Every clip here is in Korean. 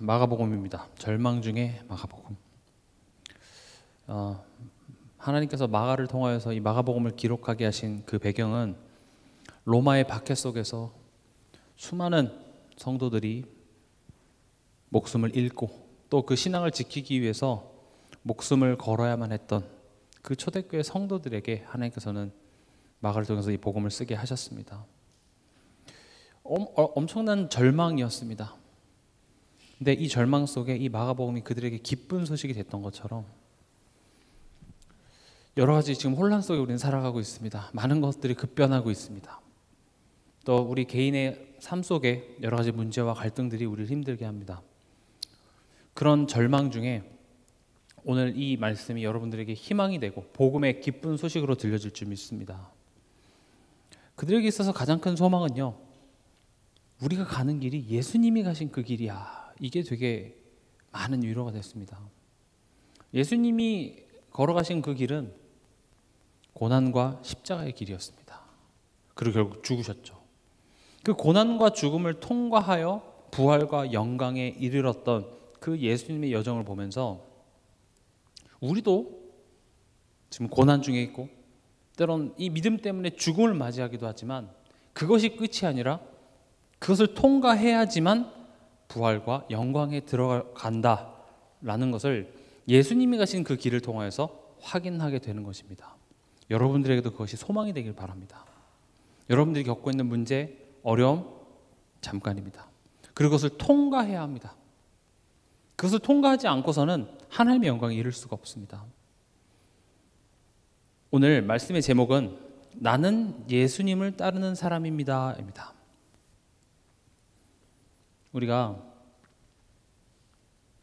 마가복음입니다. 절망 중에 마가복음. 하나님께서 마가를 통하여서 이 마가복음을 기록하게 하신 그 배경은 로마의 박해 속에서 수많은 성도들이 목숨을 잃고 또 그 신앙을 지키기 위해서 목숨을 걸어야만 했던 그 초대교회 성도들에게 하나님께서는 마가를 통해서 이 복음을 쓰게 하셨습니다. 엄청난 절망이었습니다. 근데 이 절망 속에 이 마가복음이 그들에게 기쁜 소식이 됐던 것처럼 여러 가지 지금 혼란 속에 우리는 살아가고 있습니다. 많은 것들이 급변하고 있습니다. 또 우리 개인의 삶 속에 여러 가지 문제와 갈등들이 우리를 힘들게 합니다. 그런 절망 중에 오늘 이 말씀이 여러분들에게 희망이 되고 복음의 기쁜 소식으로 들려질 줄 믿습니다. 그들에게 있어서 가장 큰 소망은요, 우리가 가는 길이 예수님이 가신 그 길이야. 이게 되게 많은 위로가 됐습니다. 예수님이 걸어가신 그 길은 고난과 십자가의 길이었습니다. 그리고 결국 죽으셨죠. 그 고난과 죽음을 통과하여 부활과 영광에 이르렀던 그 예수님의 여정을 보면서 우리도 지금 고난 중에 있고 때론 이 믿음 때문에 죽음을 맞이하기도 하지만 그것이 끝이 아니라 그것을 통과해야지만 부활과 영광에 들어간다라는 것을 예수님이 가신 그 길을 통하여서 확인하게 되는 것입니다. 여러분들에게도 그것이 소망이 되길 바랍니다. 여러분들이 겪고 있는 문제, 어려움 잠깐입니다. 그리고 그것을 통과해야 합니다. 그것을 통과하지 않고서는 하나님의 영광에 이를 수가 없습니다. 오늘 말씀의 제목은 나는 예수님을 따르는 사람입니다 입니다. 우리가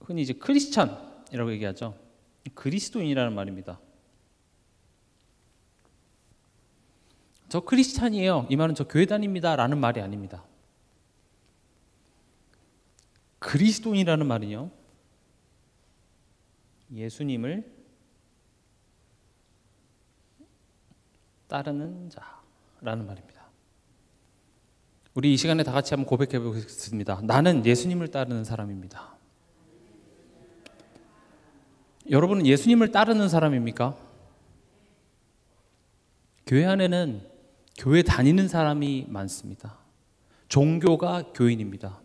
흔히 이제 크리스찬이라고 얘기하죠. 그리스도인이라는 말입니다. 저 크리스찬이에요. 이 말은 저 교회 다닙니다 라는 말이 아닙니다. 그리스도인이라는 말은요, 예수님을 따르는 자라는 말입니다. 우리 이 시간에 다 같이 한번 고백해 보겠습니다. 나는 예수님을 따르는 사람입니다. 여러분은 예수님을 따르는 사람입니까? 교회 안에는 교회 다니는 사람이 많습니다. 종교가 교인입니다.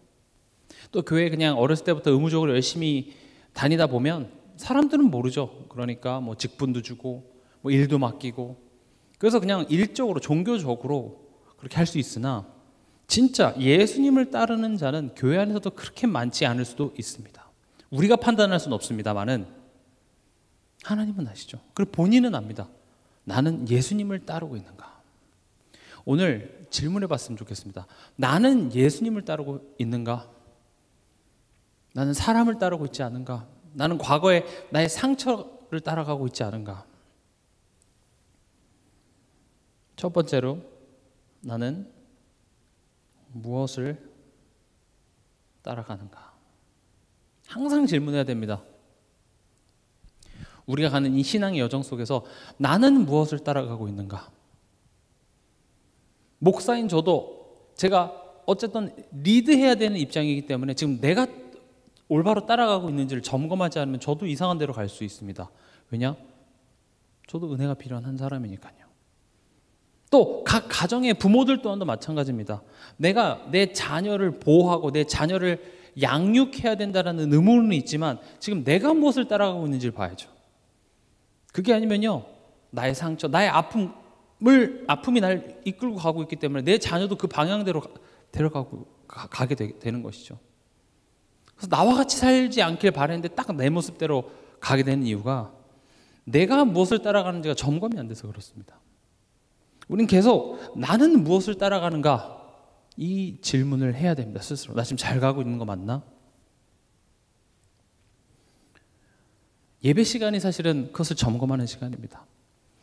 또 교회 그냥 어렸을 때부터 의무적으로 열심히 다니다 보면 사람들은 모르죠. 그러니까 뭐 직분도 주고 뭐 일도 맡기고 그래서 그냥 일적으로 종교적으로 그렇게 할 수 있으나 진짜 예수님을 따르는 자는 교회 안에서도 그렇게 많지 않을 수도 있습니다. 우리가 판단할 수는 없습니다만은 하나님은 아시죠. 그리고 본인은 압니다. 나는 예수님을 따르고 있는가? 오늘 질문해 봤으면 좋겠습니다. 나는 예수님을 따르고 있는가? 나는 사람을 따르고 있지 않은가? 나는 과거에 나의 상처를 따라가고 있지 않은가? 첫 번째로 나는 무엇을 따라가는가? 항상 질문해야 됩니다. 우리가 가는 이 신앙의 여정 속에서 나는 무엇을 따라가고 있는가? 목사인 저도 제가 어쨌든 리드해야 되는 입장이기 때문에 지금 내가 올바로 따라가고 있는지를 점검하지 않으면 저도 이상한 데로 갈 수 있습니다. 왜냐? 저도 은혜가 필요한 한 사람이니까요. 또 각 가정의 부모들 또한도 마찬가지입니다. 내가 내 자녀를 보호하고 내 자녀를 양육해야 된다는 의무는 있지만 지금 내가 무엇을 따라가고 있는지를 봐야죠. 그게 아니면요, 나의 상처, 나의 아픔이 날 이끌고 가고 있기 때문에 내 자녀도 그 방향대로 가게 되는 것이죠. 그래서 나와 같이 살지 않길 바랬는데 딱 내 모습대로 가게 되는 이유가 내가 무엇을 따라가는지가 점검이 안 돼서 그렇습니다. 우린 계속 나는 무엇을 따라가는가? 이 질문을 해야 됩니다. 스스로. 나 지금 잘 가고 있는 거 맞나? 예배 시간이 사실은 그것을 점검하는 시간입니다.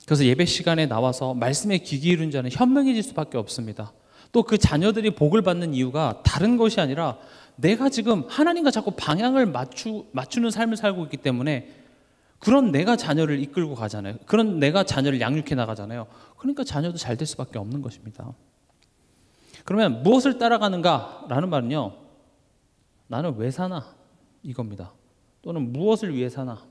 그래서 예배 시간에 나와서 말씀에 귀 기울인 자는 현명해질 수밖에 없습니다. 또 그 자녀들이 복을 받는 이유가 다른 것이 아니라 내가 지금 하나님과 자꾸 방향을 맞추는 삶을 살고 있기 때문에 그런 내가 자녀를 이끌고 가잖아요. 그런 내가 자녀를 양육해 나가잖아요. 그러니까 자녀도 잘 될 수밖에 없는 것입니다. 그러면 무엇을 따라가는가라는 말은요, 나는 왜 사나? 이겁니다. 또는 무엇을 위해 사나?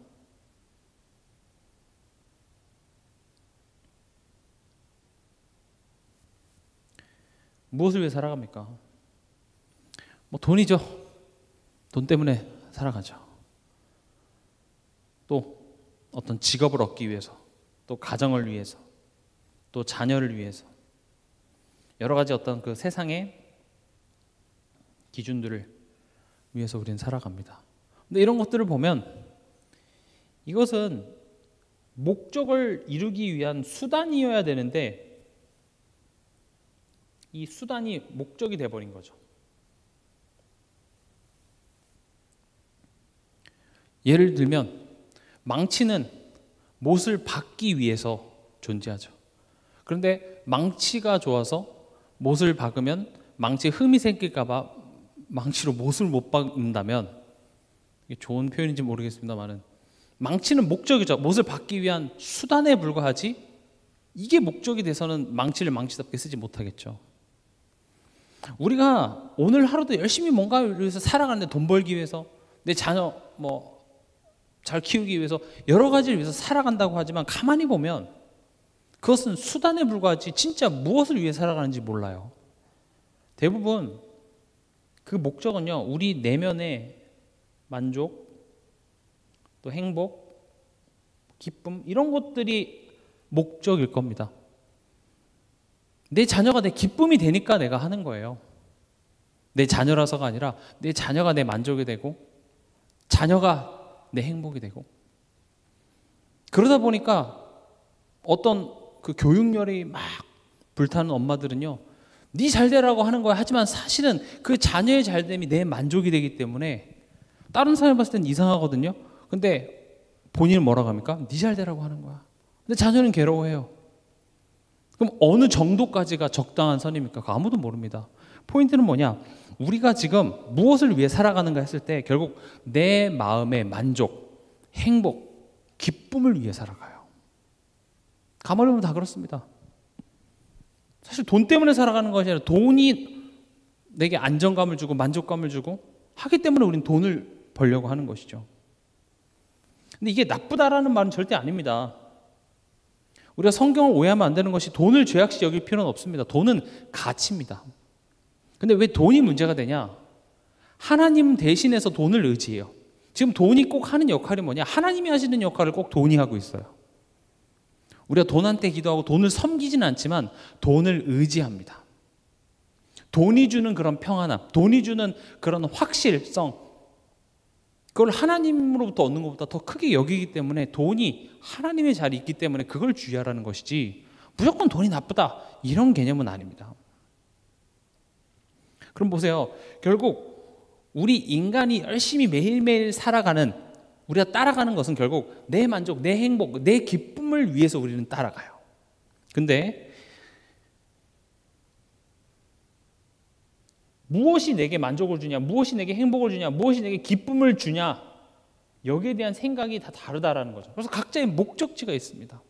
무엇을 위해 살아갑니까? 뭐 돈이죠. 돈 때문에 살아가죠. 또 어떤 직업을 얻기 위해서, 또 가정을 위해서, 또 자녀를 위해서, 여러 가지 어떤 그 세상의 기준들을 위해서 우리는 살아갑니다. 근데 이런 것들을 보면 이것은 목적을 이루기 위한 수단이어야 되는데 이 수단이 목적이 돼버린 거죠. 예를 들면 망치는 못을 박기 위해서 존재하죠. 그런데 망치가 좋아서 못을 박으면 망치에 흠이 생길까 봐 망치로 못을 못 박는다면, 이게 좋은 표현인지 모르겠습니다만은 망치는 목적이죠. 못을 박기 위한 수단에 불과하지 이게 목적이 돼서는 망치를 망치답게 쓰지 못하겠죠. 우리가 오늘 하루도 열심히 뭔가를 위해서 살아가는데, 돈 벌기 위해서, 내 자녀 잘 키우기 위해서 여러 가지를 위해서 살아간다고 하지만 가만히 보면 그것은 수단에 불과하지 진짜 무엇을 위해 살아가는지 몰라요. 대부분 그 목적은요, 우리 내면의 만족, 또 행복, 기쁨, 이런 것들이 목적일 겁니다. 내 자녀가 내 기쁨이 되니까 내가 하는 거예요. 내 자녀라서가 아니라 내 자녀가 내 만족이 되고 자녀가 내 행복이 되고, 그러다 보니까 어떤 그 교육열이 막 불타는 엄마들은요, 네 잘되라고 하는 거야. 하지만 사실은 그 자녀의 잘됨이 내 만족이 되기 때문에 다른 사람이 봤을 땐 이상하거든요. 근데 본인은 뭐라고 합니까? 네 잘되라고 하는 거야. 근데 자녀는 괴로워해요. 그럼 어느 정도까지가 적당한 선입니까? 그거 아무도 모릅니다. 포인트는 뭐냐? 우리가 지금 무엇을 위해 살아가는가 했을 때 결국 내 마음의 만족, 행복, 기쁨을 위해 살아가요. 가만히 보면 다 그렇습니다. 사실 돈 때문에 살아가는 것이 아니라 돈이 내게 안정감을 주고 만족감을 주고 하기 때문에 우리는 돈을 벌려고 하는 것이죠. 근데 이게 나쁘다라는 말은 절대 아닙니다. 우리가 성경을 오해하면 안 되는 것이 돈을 죄악시 여길 필요는 없습니다. 돈은 가치입니다. 근데 왜 돈이 문제가 되냐? 하나님 대신해서 돈을 의지해요. 지금 돈이 꼭 하는 역할이 뭐냐? 하나님이 하시는 역할을 꼭 돈이 하고 있어요. 우리가 돈한테 기도하고 돈을 섬기지는 않지만 돈을 의지합니다. 돈이 주는 그런 평안함, 돈이 주는 그런 확실성, 그걸 하나님으로부터 얻는 것보다 더 크게 여기기 때문에 돈이 하나님의 자리에 있기 때문에 그걸 주의하라는 것이지, 무조건 돈이 나쁘다 이런 개념은 아닙니다. 그럼 보세요. 결국 우리 인간이 열심히 매일매일 살아가는, 우리가 따라가는 것은 결국 내 만족, 내 행복, 내 기쁨을 위해서 우리는 따라가요. 근데 무엇이 내게 만족을 주냐, 무엇이 내게 행복을 주냐, 무엇이 내게 기쁨을 주냐, 여기에 대한 생각이 다 다르다라는 거죠. 그래서 각자의 목적지가 있습니다.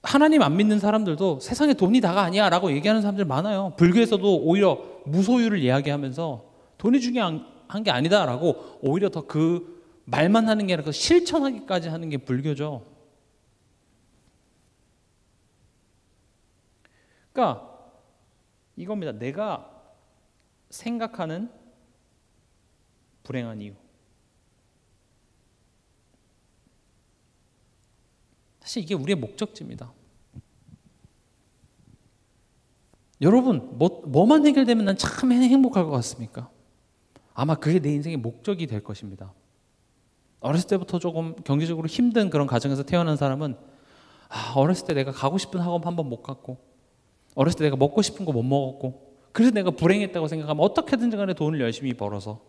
하나님 안 믿는 사람들도 세상에 돈이 다가 아니야 라고 얘기하는 사람들 많아요. 불교에서도 오히려 무소유를 이야기하면서 돈이 중요한 게 아니다 라고 오히려 더 그 말만 하는 게 아니라 그 실천하기까지 하는 게 불교죠. 그러니까 이겁니다. 내가 생각하는 불행한 이유. 사실 이게 우리의 목적지입니다. 여러분, 뭐만 해결되면 난 참 행복할 것 같습니까? 아마 그게 내 인생의 목적이 될 것입니다. 어렸을 때부터 조금 경제적으로 힘든 그런 가정에서 태어난 사람은 어렸을 때 내가 가고 싶은 학원 한 번 못 갔고, 어렸을 때 내가 먹고 싶은 거 못 먹었고, 그래서 내가 불행했다고 생각하면 어떻게든지 간에 돈을 열심히 벌어서,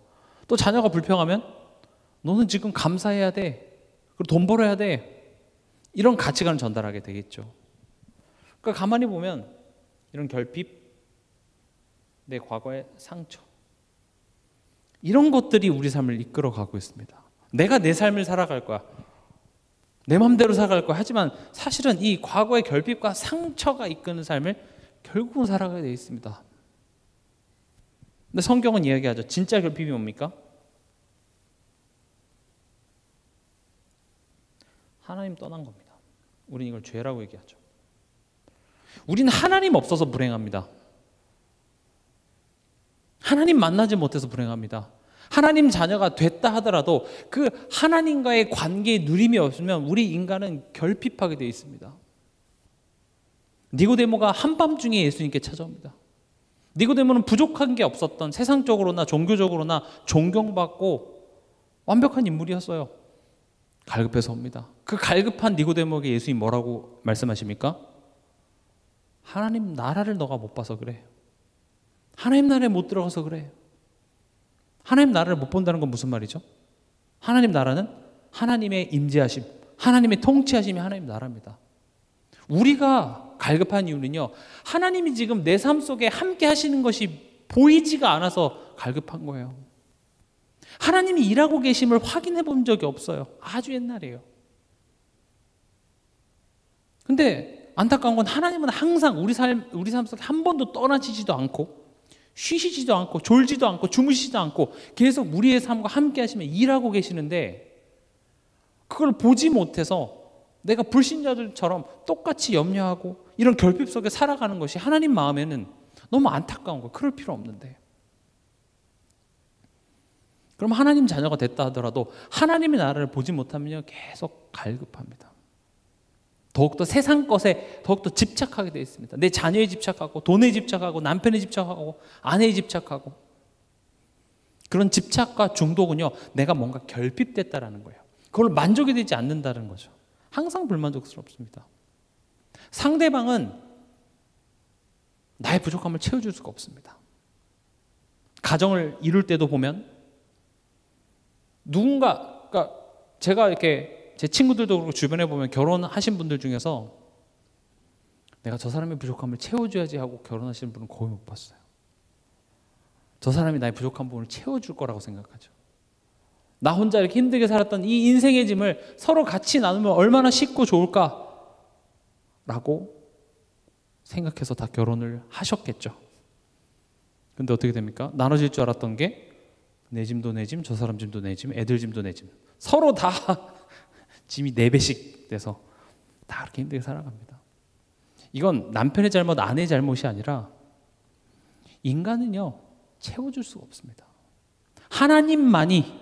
또 자녀가 불평하면 너는 지금 감사해야 돼, 그리고 돈 벌어야 돼, 이런 가치관을 전달하게 되겠죠. 그러니까 가만히 보면 이런 결핍, 내 과거의 상처, 이런 것들이 우리 삶을 이끌어가고 있습니다. 내가 내 삶을 살아갈 거야, 내 마음대로 살아갈 거야. 하지만 사실은 이 과거의 결핍과 상처가 이끄는 삶을 결국은 살아가게 되어 있습니다. 근데 성경은 이야기하죠. 진짜 결핍이 뭡니까? 하나님 떠난 겁니다. 우리는 이걸 죄라고 얘기하죠. 우리는 하나님 없어서 불행합니다. 하나님 만나지 못해서 불행합니다. 하나님 자녀가 됐다 하더라도 그 하나님과의 관계에 누림이 없으면 우리 인간은 결핍하게 되어 있습니다. 니고데모가 한밤중에 예수님께 찾아옵니다. 니고데모는 부족한 게 없었던, 세상적으로나 종교적으로나 존경받고 완벽한 인물이었어요. 갈급해서 옵니다. 그 갈급한 니고데모에게 예수님이 뭐라고 말씀하십니까? 하나님 나라를 너가 못 봐서 그래. 하나님 나라에 못 들어가서 그래. 하나님 나라를 못 본다는 건 무슨 말이죠? 하나님 나라는 하나님의 임재하심, 하나님의 통치하심이 하나님 나라입니다. 우리가 갈급한 이유는요, 하나님이 지금 내 삶 속에 함께 하시는 것이 보이지가 않아서 갈급한 거예요. 하나님이 일하고 계심을 확인해 본 적이 없어요. 아주 옛날이에요. 근데 안타까운 건 하나님은 항상 우리 삶 속에 한 번도 떠나지지도 않고 쉬시지도 않고 졸지도 않고 주무시지도 않고 계속 우리의 삶과 함께 하시며 일하고 계시는데 그걸 보지 못해서 내가 불신자들처럼 똑같이 염려하고 이런 결핍 속에 살아가는 것이 하나님 마음에는 너무 안타까운 거예요. 그럴 필요 없는데. 그럼 하나님 자녀가 됐다 하더라도 하나님의 나라를 보지 못하면 계속 갈급합니다. 더욱더 세상 것에 더욱더 집착하게 되어 있습니다. 내 자녀에 집착하고 돈에 집착하고 남편에 집착하고 아내에 집착하고 그런 집착과 중독은요, 내가 뭔가 결핍됐다라는 거예요. 그걸 만족이 되지 않는다는 거죠. 항상 불만족스럽습니다. 상대방은 나의 부족함을 채워줄 수가 없습니다. 가정을 이룰 때도 보면 누군가, 그러니까 제가 이렇게 제 친구들도 그렇고 주변에 보면 결혼하신 분들 중에서 내가 저 사람의 부족함을 채워줘야지 하고 결혼하시는 분은 거의 못 봤어요. 저 사람이 나의 부족한 부분을 채워줄 거라고 생각하죠. 나 혼자 이렇게 힘들게 살았던 이 인생의 짐을 서로 같이 나누면 얼마나 쉽고 좋을까라고 생각해서 다 결혼을 하셨겠죠. 근데 어떻게 됩니까? 나눠질 줄 알았던 게 내 짐도 내 짐, 저 사람 짐도 내 짐, 애들 짐도 내 짐. 서로 다 짐이 4배씩 돼서 다 그렇게 힘들게 살아갑니다. 이건 남편의 잘못, 아내의 잘못이 아니라 인간은요, 채워줄 수가 없습니다. 하나님만이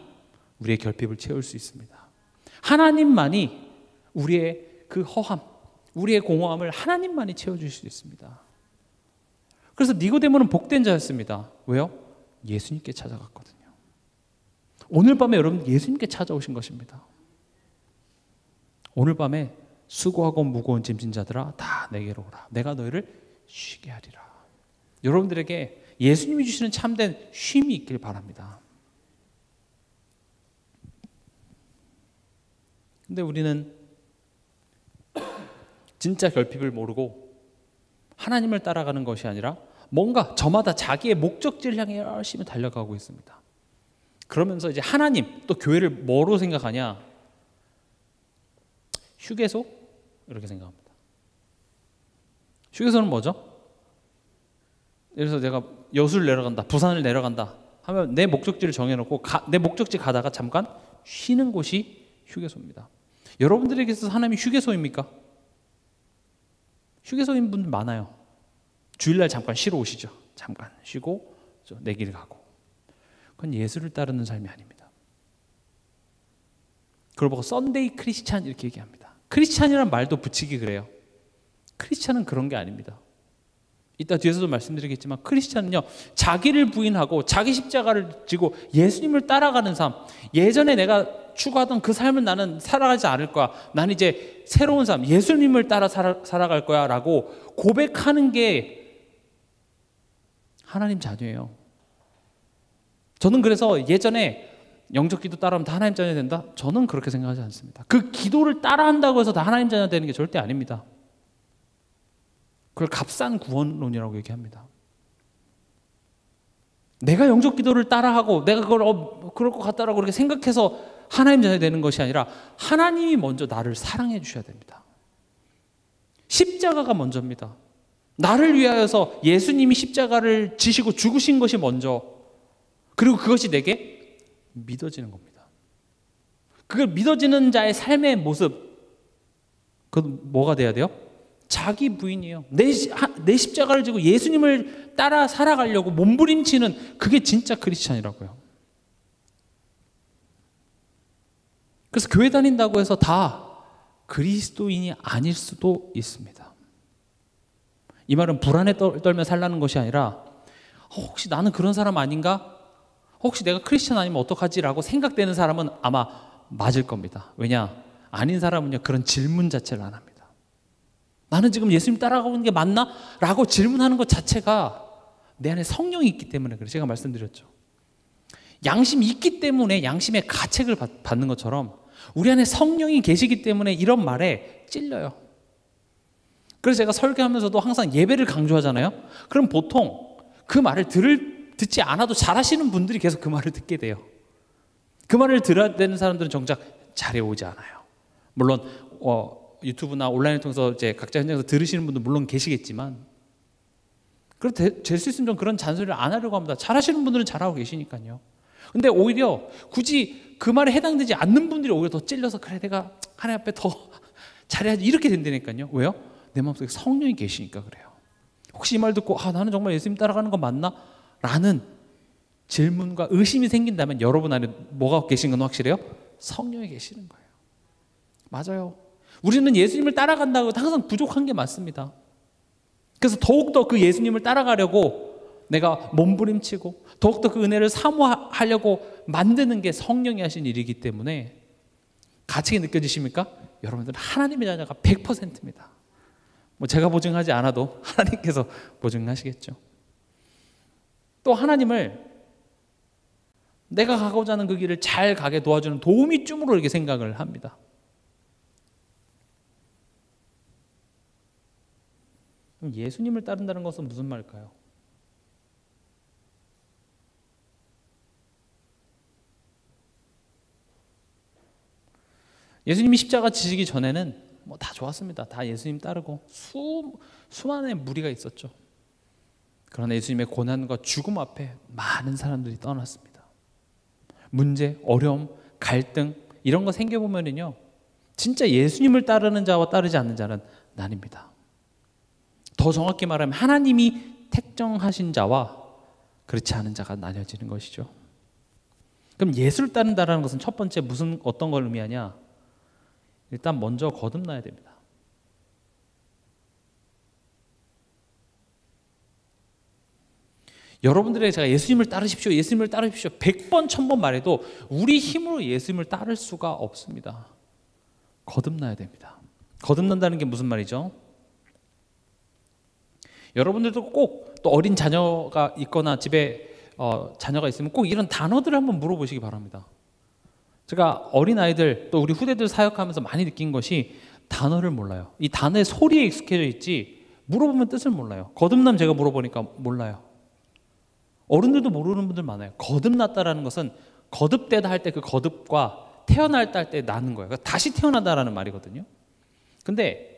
우리의 결핍을 채울 수 있습니다. 하나님만이 우리의 그 허함, 우리의 공허함을 하나님만이 채워줄 수 있습니다. 그래서 니고데모는 복된 자였습니다. 왜요? 예수님께 찾아갔거든요. 오늘 밤에 여러분 예수님께 찾아오신 것입니다. 오늘 밤에 수고하고 무거운 짐진 자들아 다 내게로 오라. 내가 너희를 쉬게 하리라. 여러분들에게 예수님이 주시는 참된 쉼이 있길 바랍니다. 근데 우리는 진짜 결핍을 모르고 하나님을 따라가는 것이 아니라 뭔가 저마다 자기의 목적지를 향해 열심히 달려가고 있습니다. 그러면서 이제 하나님 또 교회를 뭐로 생각하냐? 휴게소? 이렇게 생각합니다. 휴게소는 뭐죠? 예를 들어서 내가 여수를 내려간다, 부산을 내려간다 하면 내 목적지를 정해놓고 내 목적지 가다가 잠깐 쉬는 곳이 휴게소입니다. 여러분들에게 있어서 하나님이 휴게소입니까? 휴게소인 분들 많아요. 주일날 잠깐 쉬러 오시죠. 잠깐 쉬고 내 길 가고. 그건 예수를 따르는 삶이 아닙니다. 그걸 보고 썬데이 크리스찬 이렇게 얘기합니다. 크리스찬이라는 말도 붙이기 그래요. 크리스찬은 그런 게 아닙니다. 이따 뒤에서도 말씀드리겠지만 크리스찬은요, 자기를 부인하고 자기 십자가를 지고 예수님을 따라가는 삶, 예전에 내가 추구하던 그 삶을 나는 살아가지 않을 거야. 나는 이제 새로운 삶, 예수님을 따라 살아갈 거야 라고 고백하는 게 하나님 자녀예요. 저는 그래서 예전에 영적 기도 따라하면 다 하나님 자녀 된다? 저는 그렇게 생각하지 않습니다. 그 기도를 따라한다고 해서 다 하나님 자녀 되는 게 절대 아닙니다. 그걸 값싼 구원론이라고 얘기합니다. 내가 영적 기도를 따라하고 내가 그걸 그럴 것 같다라고 그렇게 생각해서 하나님 자녀 되는 것이 아니라 하나님이 먼저 나를 사랑해 주셔야 됩니다. 십자가가 먼저입니다. 나를 위하여서 예수님이 십자가를 지시고 죽으신 것이 먼저, 그리고 그것이 내게 믿어지는 겁니다. 그걸 믿어지는 자의 삶의 모습, 그건 뭐가 돼야 돼요? 자기 부인이에요. 내 십자가를 지고 예수님을 따라 살아가려고 몸부림치는, 그게 진짜 크리스찬이라고요. 그래서 교회 다닌다고 해서 다 그리스도인이 아닐 수도 있습니다. 이 말은 불안에 떨며 살라는 것이 아니라 혹시 나는 그런 사람 아닌가? 혹시 내가 크리스찬 아니면 어떡하지? 라고 생각되는 사람은 아마 맞을 겁니다. 왜냐? 아닌 사람은요, 그런 질문 자체를 안 합니다. 나는 지금 예수님 따라가고 있는 게 맞나? 라고 질문하는 것 자체가 내 안에 성령이 있기 때문에 그래요. 제가 말씀드렸죠. 양심이 있기 때문에 양심의 가책을 받는 것처럼 우리 안에 성령이 계시기 때문에 이런 말에 찔려요. 그래서 제가 설교하면서도 항상 예배를 강조하잖아요. 그럼 보통 그 말을 듣지 않아도 잘하시는 분들이 계속 그 말을 듣게 돼요. 그 말을 들어야 되는 사람들은 정작 잘해오지 않아요. 물론 유튜브나 온라인을 통해서 이제 각자 현장에서 들으시는 분도 물론 계시겠지만, 그래도 될 수 있으면 좀 그런 잔소리를 안 하려고 합니다. 잘하시는 분들은 잘하고 계시니까요. 근데 오히려 굳이 그 말에 해당되지 않는 분들이 오히려 더 찔려서, 그래 내가 하나님 앞에 더 잘해야지, 이렇게 된다니까요. 왜요? 내 마음속에 성령이 계시니까 그래요. 혹시 이 말 듣고 나는 정말 예수님 따라가는 거 맞나? 라는 질문과 의심이 생긴다면 여러분 안에 뭐가 계신 건 확실해요? 성령이 계시는 거예요. 맞아요. 우리는 예수님을 따라간다고 해도 항상 부족한 게 맞습니다. 그래서 더욱더 그 예수님을 따라가려고 내가 몸부림치고 더욱더 그 은혜를 사모하려고 만드는 게 성령이 하신 일이기 때문에 가책이 느껴지십니까? 여러분들은 하나님의 자녀가 100%입니다. 뭐 제가 보증하지 않아도 하나님께서 보증하시겠죠. 또 하나님을 내가 가고자 하는 그 길을 잘 가게 도와주는 도우미 쯤으로 이렇게 생각을 합니다. 그럼 예수님을 따른다는 것은 무슨 말일까요? 예수님이 십자가 지시기 전에는 뭐 다 좋았습니다. 다 예수님 따르고 수많은 무리가 있었죠. 그러나 예수님의 고난과 죽음 앞에 많은 사람들이 떠났습니다. 문제, 어려움, 갈등 이런 거 생겨보면요, 진짜 예수님을 따르는 자와 따르지 않는 자는 나뉩니다. 더 정확히 말하면 하나님이 택정하신 자와 그렇지 않은 자가 나뉘어지는 것이죠. 그럼 예수를 따른다는 것은 첫 번째 어떤 걸 의미하냐? 일단 먼저 거듭나야 됩니다. 여러분들에게 제가 예수님을 따르십시오, 예수님을 따르십시오 100번, 1000번 말해도 우리 힘으로 예수님을 따를 수가 없습니다. 거듭나야 됩니다. 거듭난다는 게 무슨 말이죠? 여러분들도 꼭 또 어린 자녀가 있거나 집에 자녀가 있으면 꼭 이런 단어들을 한번 물어보시기 바랍니다. 제가 어린아이들 또 우리 후대들 사역하면서 많이 느낀 것이 단어를 몰라요. 이 단어의 소리에 익숙해져 있지 물어보면 뜻을 몰라요. 거듭남 제가 물어보니까 몰라요. 어른들도 모르는 분들 많아요. 거듭났다라는 것은 거듭되다 할 때 그 거듭과 태어날다 할 때 나는 거예요. 그러니까 다시 태어난다라는 말이거든요. 근데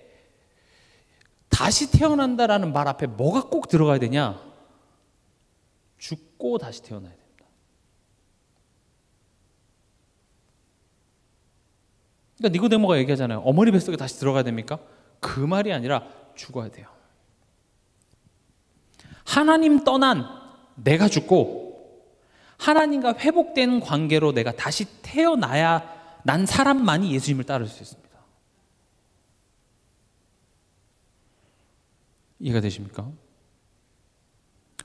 다시 태어난다라는 말 앞에 뭐가 꼭 들어가야 되냐? 죽고 다시 태어나야 됩니다. 그러니까 니고데모가 얘기하잖아요. 어머니 뱃속에 다시 들어가야 됩니까? 그 말이 아니라 죽어야 돼요. 하나님 떠난 내가 죽고 하나님과 회복된 관계로 내가 다시 태어나야 난 사람만이 예수님을 따를 수 있습니다. 이해가 되십니까?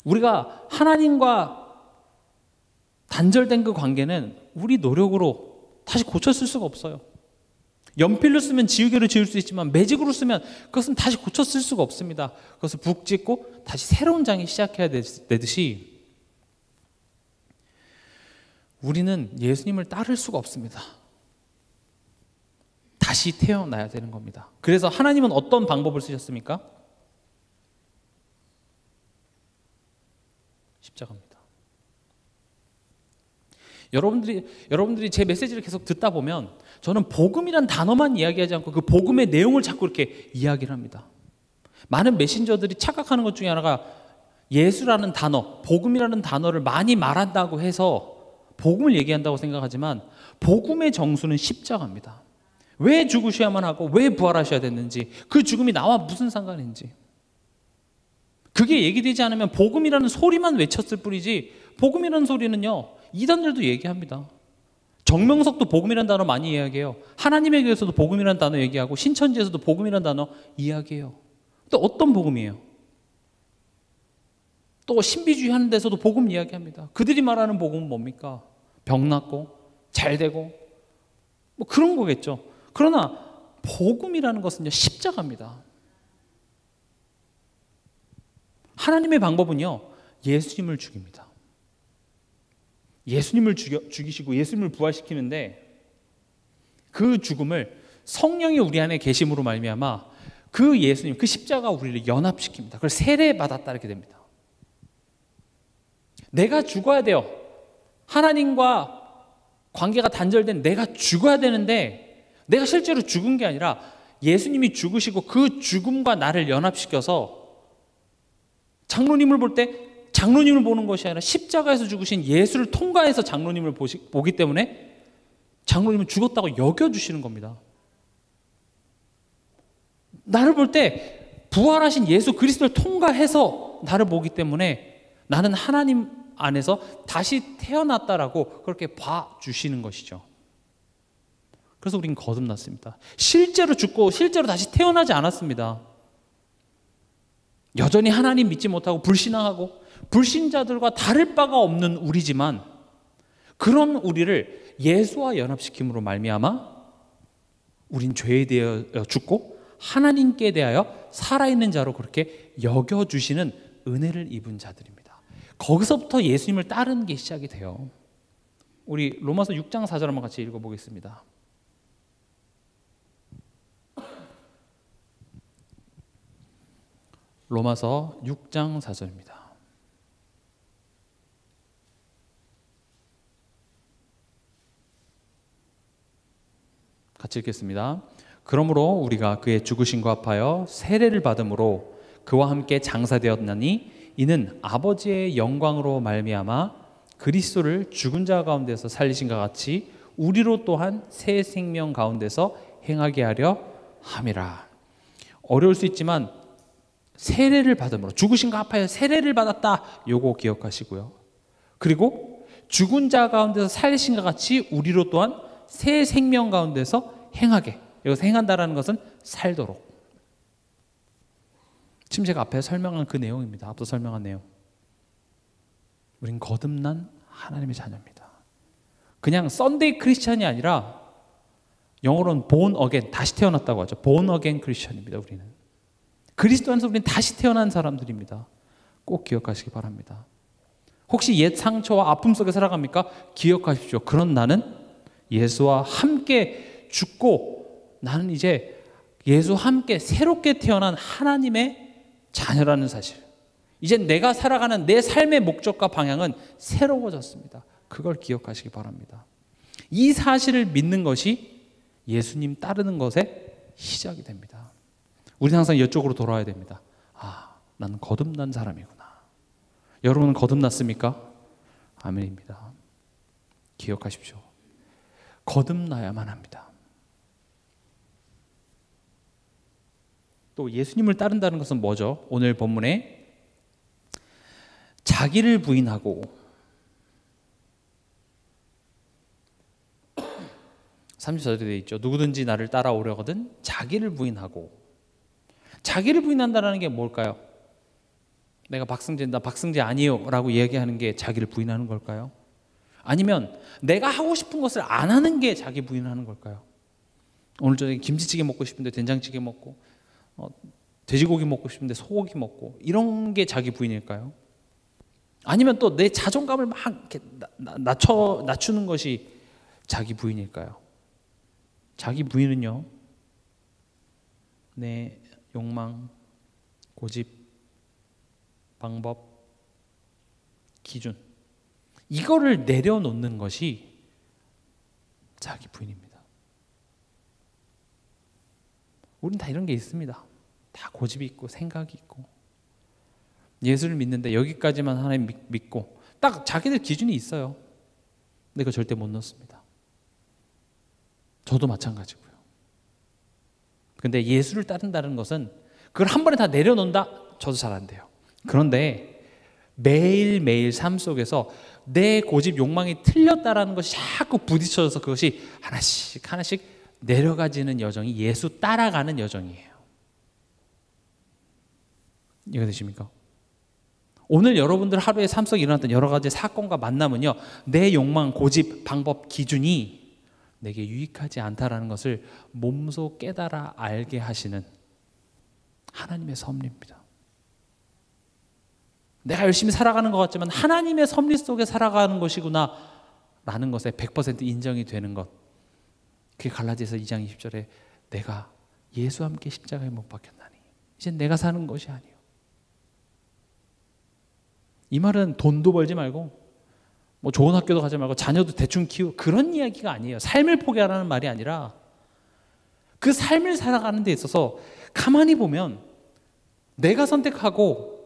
우리가 하나님과 단절된 그 관계는 우리 노력으로 다시 고쳤을 수가 없어요. 연필로 쓰면 지우개로 지울 수 있지만 매직으로 쓰면 그것은 다시 고쳤을 수가 없습니다. 그것을 북 짓고 다시 새로운 장이 시작해야 되듯이 우리는 예수님을 따를 수가 없습니다. 다시 태어나야 되는 겁니다. 그래서 하나님은 어떤 방법을 쓰셨습니까? 십자가입니다. 여러분들이 제 메시지를 계속 듣다 보면 저는 복음이란 단어만 이야기하지 않고 그 복음의 내용을 자꾸 이렇게 이야기를 합니다. 많은 메신저들이 착각하는 것 중에 하나가 예수라는 단어, 복음이라는 단어를 많이 말한다고 해서 복음을 얘기한다고 생각하지만 복음의 정수는 십자가입니다. 왜 죽으셔야만 하고 왜 부활하셔야 됐는지, 그 죽음이 나와 무슨 상관인지, 그게 얘기되지 않으면 복음이라는 소리만 외쳤을 뿐이지, 복음이라는 소리는요 이단들도 얘기합니다. 정명석도 복음이라는 단어 많이 이야기해요. 하나님에 대해서도 복음이라는 단어 얘기하고 신천지에서도 복음이라는 단어 이야기해요. 또 어떤 복음이에요? 또 신비주의 하는 데서도 복음 이야기합니다. 그들이 말하는 복음은 뭡니까? 병 낫고 잘 되고 뭐 그런 거겠죠. 그러나 복음이라는 것은요 십자가입니다. 하나님의 방법은요 예수님을 죽입니다. 예수님을 죽이시고 예수님을 부활시키는데, 그 죽음을 성령이 우리 안에 계심으로 말미암아 그 예수님, 그 십자가 우리를 연합시킵니다. 그걸 세례받았다 이렇게 됩니다. 내가 죽어야 돼요. 하나님과 관계가 단절된 내가 죽어야 되는데, 내가 실제로 죽은 게 아니라 예수님이 죽으시고 그 죽음과 나를 연합시켜서 장로님을 볼 때 장로님을 보는 것이 아니라 십자가에서 죽으신 예수를 통과해서 장로님을 보기 때문에 장로님은 죽었다고 여겨주시는 겁니다. 나를 볼 때 부활하신 예수 그리스도를 통과해서 나를 보기 때문에 나는 하나님 안에서 다시 태어났다라고 그렇게 봐주시는 것이죠. 그래서 우린 거듭났습니다. 실제로 죽고 실제로 다시 태어나지 않았습니다. 여전히 하나님 믿지 못하고 불신앙하고 불신자들과 다를 바가 없는 우리지만, 그런 우리를 예수와 연합시킴으로 말미암아 우린 죄에 대하여 죽고 하나님께 대하여 살아있는 자로 그렇게 여겨주시는 은혜를 입은 자들입니다. 거기서부터 예수님을 따르는 게 시작이 돼요. 우리 로마서 6장 4절 한번 같이 읽어보겠습니다. 로마서 6장 4절입니다. 같이 읽겠습니다. 그러므로 우리가 그의 죽으심과 합하여 세례를 받음으로 그와 함께 장사되었나니 이는 아버지의 영광으로 말미암아 그리스도를 죽은 자 가운데서 살리신 것 같이 우리로 또한 새 생명 가운데서 행하게 하려 함이라. 어려울 수 있지만 세례를 받음으로, 죽으신과 합하여 세례를 받았다, 요거 기억하시고요. 그리고 죽은 자 가운데서 살리신 것 같이 우리로 또한 새 생명 가운데서 행하게, 여기서 행한다라는 것은 살도록. 지금 제가 앞에 설명한 그 내용입니다. 앞서 설명한 내용. 우린 거듭난 하나님의 자녀입니다. 그냥 썬데이 크리스찬이 아니라 영어로는 born again, 다시 태어났다고 하죠. born again 크리스찬입니다. 우리는 그리스도 안에서 우리는 다시 태어난 사람들입니다. 꼭 기억하시기 바랍니다. 혹시 옛 상처와 아픔 속에 살아갑니까? 기억하십시오. 그런 나는 예수와 함께 죽고 나는 이제 예수와 함께 새롭게 태어난 하나님의 자녀라는 사실. 이제 내가 살아가는 내 삶의 목적과 방향은 새로워졌습니다. 그걸 기억하시기 바랍니다. 이 사실을 믿는 것이 예수님 따르는 것의 시작이 됩니다. 우리는 항상 이쪽으로 돌아와야 됩니다. 아, 나는 거듭난 사람이구나. 여러분은 거듭났습니까? 아멘입니다. 기억하십시오. 거듭나야만 합니다. 또 예수님을 따른다는 것은 뭐죠? 오늘 본문에 자기를 부인하고, 34절에 되어 있죠. 누구든지 나를 따라오려거든 자기를 부인하고. 자기를 부인한다는 게 뭘까요? 내가 박승재다, 박승재 아니에요 라고 얘기하는 게 자기를 부인하는 걸까요? 아니면 내가 하고 싶은 것을 안 하는 게 자기 부인하는 걸까요? 오늘 저녁에 김치찌개 먹고 싶은데 된장찌개 먹고, 돼지고기 먹고 싶은데 소고기 먹고, 이런 게 자기 부인일까요? 아니면 또 내 자존감을 막 이렇게 낮추는 것이 자기 부인일까요? 자기 부인은요, 내 욕망, 고집, 방법, 기준, 이거를 내려놓는 것이 자기 부인입니다. 우린 다 이런 게 있습니다. 다 고집이 있고 생각이 있고. 예수를 믿는데 여기까지만 하나님 믿고 딱 자기들 기준이 있어요. 근데 그거 절대 못 넣습니다. 저도 마찬가지고요. 근데 예수를 따른다는 것은 그걸 한 번에 다 내려놓는다? 저도 잘 안 돼요. 그런데 매일매일 삶 속에서 내 고집 욕망이 틀렸다라는 것이 자꾸 부딪혀져서 그것이 하나씩 하나씩 내려가지는 여정이 예수 따라가는 여정이에요. 이해되십니까? 오늘 여러분들 하루에 삶 속에 일어났던 여러 가지 사건과 만남은요, 내 욕망, 고집, 방법, 기준이 내게 유익하지 않다라는 것을 몸소 깨달아 알게 하시는 하나님의 섭리입니다. 내가 열심히 살아가는 것 같지만 하나님의 섭리 속에 살아가는 것이구나 라는 것에 100% 인정이 되는 것. 그게 갈라디아서 2장 20절에 내가 예수와 함께 십자가에 못 박혔나니 이젠 내가 사는 것이 아니요. 이 말은 돈도 벌지 말고 뭐 좋은 학교도 가지 말고 자녀도 대충 키우고 그런 이야기가 아니에요. 삶을 포기하라는 말이 아니라 그 삶을 살아가는 데 있어서 가만히 보면 내가 선택하고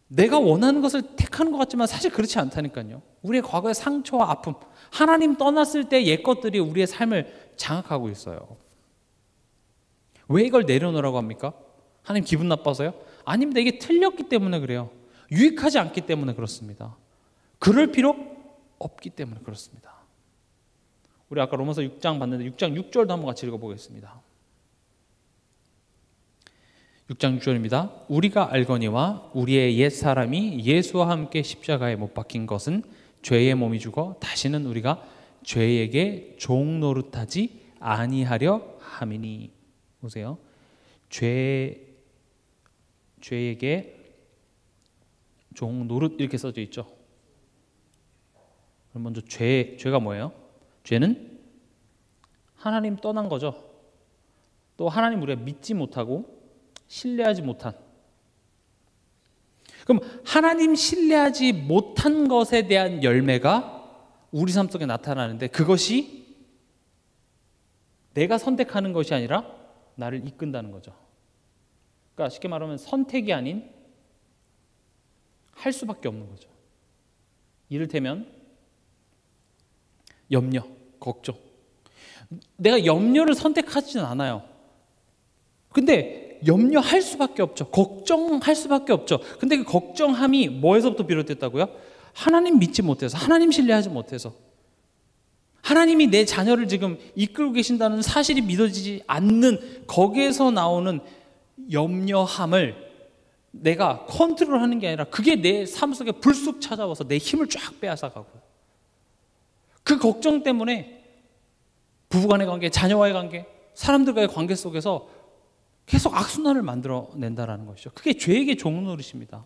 내가 원하는 것을 택하는 것 같지만 사실 그렇지 않다니까요. 우리의 과거의 상처와 아픔, 하나님 떠났을 때 옛 것들이 우리의 삶을 장악하고 있어요. 왜 이걸 내려놓으라고 합니까? 하나님 기분 나빠서요? 아닙니다. 이게 틀렸기 때문에 그래요. 유익하지 않기 때문에 그렇습니다. 그럴 필요 없기 때문에 그렇습니다. 우리 아까 로마서 6장 봤는데 6장 6절도 한번 같이 읽어보겠습니다. 6장 6절입니다. 우리가 알거니와 우리의 옛사람이 예수와 함께 십자가에 못 박힌 것은 죄의 몸이 죽어 다시는 우리가 죄에게 종 노릇하지 아니하려 함이니. 보세요. 죄에게 종 노릇 이렇게 써져 있죠. 그럼 먼저 죄가 뭐예요? 죄는 하나님 떠난 거죠. 또 하나님 우리가 믿지 못하고 신뢰하지 못한. 그럼 하나님 신뢰하지 못한 것에 대한 열매가 우리 삶 속에 나타나는데 그것이 내가 선택하는 것이 아니라 나를 이끈다는 거죠. 그러니까 쉽게 말하면 선택이 아닌 할 수밖에 없는 거죠. 이를테면 염려, 걱정. 내가 염려를 선택하지는 않아요. 근데 염려할 수밖에 없죠. 걱정할 수밖에 없죠. 근데 그 걱정함이 뭐에서부터 비롯됐다고요? 하나님 믿지 못해서, 하나님 신뢰하지 못해서, 하나님이 내 자녀를 지금 이끌고 계신다는 사실이 믿어지지 않는 거기에서 나오는 염려함을 내가 컨트롤하는 게 아니라 그게 내 삶 속에 불쑥 찾아와서 내 힘을 쫙 빼앗아가고, 그 걱정 때문에 부부간의 관계, 자녀와의 관계, 사람들과의 관계 속에서 계속 악순환을 만들어낸다는 것이죠. 그게 죄에게 종 노릇입니다.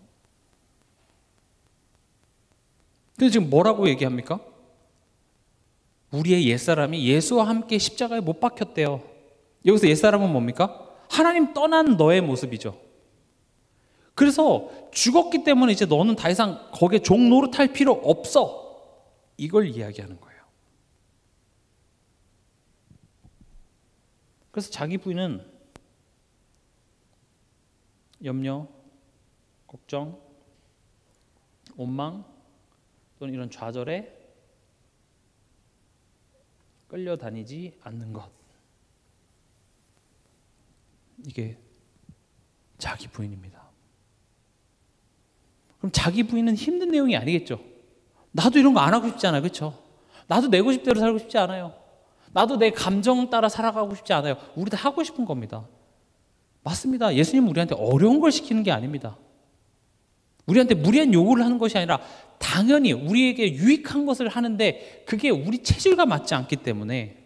근데 지금 뭐라고 얘기합니까? 우리의 옛사람이 예수와 함께 십자가에 못 박혔대요. 여기서 옛사람은 뭡니까? 하나님 떠난 너의 모습이죠. 그래서 죽었기 때문에 이제 너는 더 이상 거기에 종 노릇할 필요 없어. 이걸 이야기하는 거예요. 그래서 자기 부인은 염려, 걱정, 원망 또는 이런 좌절에 끌려다니지 않는 것. 이게 자기 부인입니다. 그럼 자기 부인은 힘든 내용이 아니겠죠. 나도 이런 거 안 하고 싶지 않아요. 그렇죠? 나도 내 고집대로 살고 싶지 않아요. 나도 내 감정 따라 살아가고 싶지 않아요. 우리 다 하고 싶은 겁니다. 맞습니다. 예수님은 우리한테 어려운 걸 시키는 게 아닙니다. 우리한테 무리한 요구를 하는 것이 아니라 당연히 우리에게 유익한 것을 하는데 그게 우리 체질과 맞지 않기 때문에